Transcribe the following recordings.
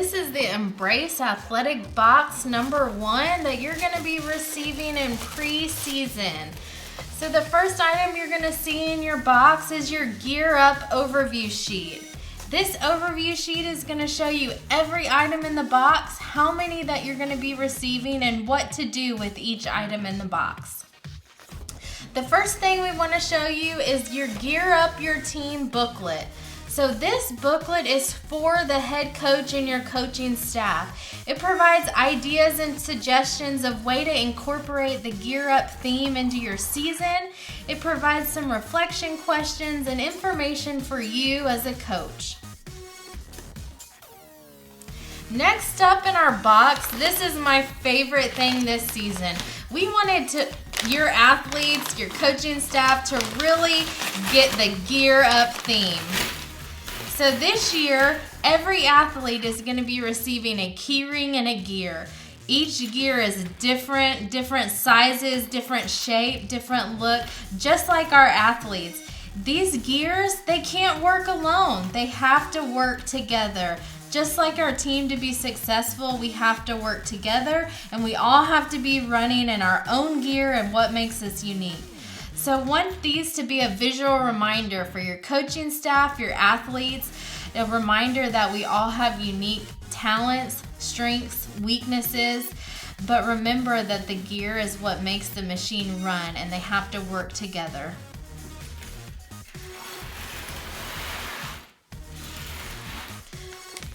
this is the Embrace Athletic Box number 1 that you're going to be receiving in preseason. So the first item you're going to see in your box is your Gear Up overview sheet. This overview sheet is going to show you every item in the box, how many that you're going to be receiving, and what to do with each item in the box. The first thing we want to show you is your Gear Up Your Team booklet. So this booklet is for the head coach and your coaching staff. It provides ideas and suggestions of way to incorporate the Gear Up theme into your season. It provides some reflection questions and information for you as a coach. Next up in our box, this is my favorite thing this season. We wanted your athletes, your coaching staff to really get the Gear Up theme. So this year, every athlete is going to be receiving a key ring and a gear. Each gear is different sizes, different shape, different look, just like our athletes. These gears, they can't work alone. They have to work together. Just like our team, to be successful, we have to work together, and we all have to be running in our own gear and what makes us unique. So want these to be a visual reminder for your coaching staff, your athletes, a reminder that we all have unique talents, strengths, weaknesses, but remember that the gear is what makes the machine run, and they have to work together.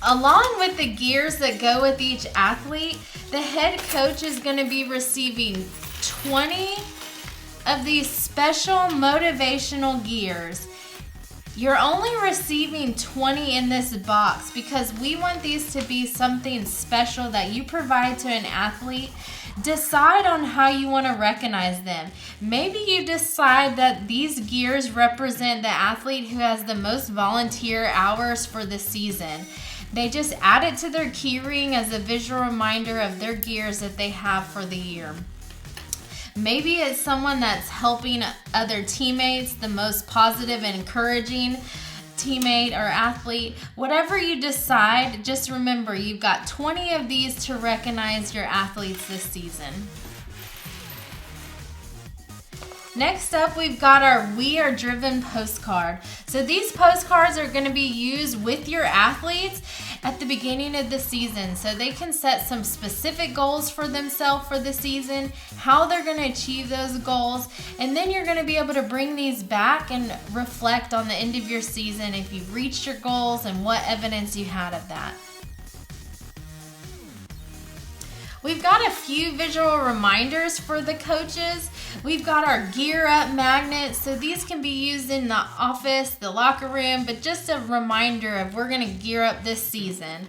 Along with the gears that go with each athlete, the head coach is going to be receiving 20 of these special motivational gears. You're only receiving 20 in this box because we want these to be something special that you provide to an athlete. Decide on how you want to recognize them. Maybe you decide that these gears represent the athlete who has the most volunteer hours for the season. They just add it to their key ring as a visual reminder of their gears that they have for the year. Maybe it's someone that's helping other teammates, the most positive and encouraging teammate or athlete. Whatever you decide, just remember you've got 20 of these to recognize your athletes this season. Next up, we've got our We Are Driven postcard. So these postcards are going to be used with your athletes at the beginning of the season, so they can set some specific goals for themselves for the season, how they're going to achieve those goals, and then you're going to be able to bring these back and reflect on the end of your season if you've reached your goals and what evidence you had of that. We've got a few visual reminders for the coaches. We've got our Gear Up magnets, so these can be used in the office, the locker room, but just a reminder of we're going to gear up this season.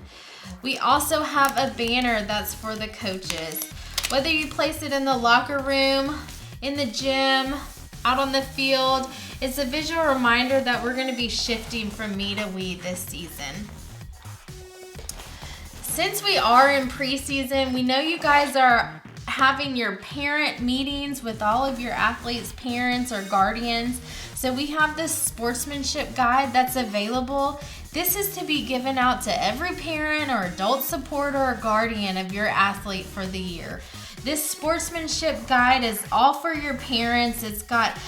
We also have a banner that's for the coaches. Whether you place it in the locker room, in the gym, out on the field, it's a visual reminder that we're going to be shifting from me to we this season. Since we are in preseason, we know you guys are having your parent meetings with all of your athletes' parents or guardians. So we have this sportsmanship guide that's available. This is to be given out to every parent or adult supporter or guardian of your athlete for the year. This sportsmanship guide is all for your parents. It's got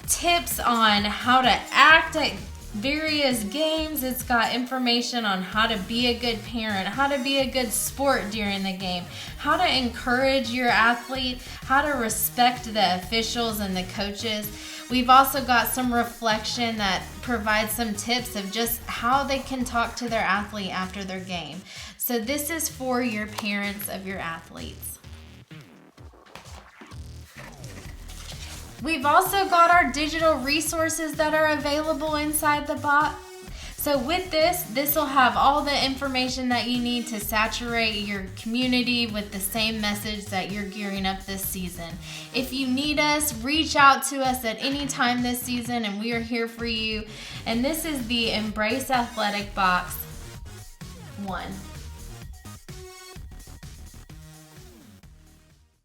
tips on how to act at various games. It's got information on how to be a good parent, how to be a good sport during the game, how to encourage your athlete, how to respect the officials and the coaches. We've also got some reflection that provides some tips of just how they can talk to their athlete after their game. So this is for your parents of your athletes. We've also got our digital resources that are available inside the box. So with this will have all the information that you need to saturate your community with the same message that you're gearing up this season. If you need us, reach out to us at any time this season, and we are here for you. And this is the Embrace Athletic Box 1.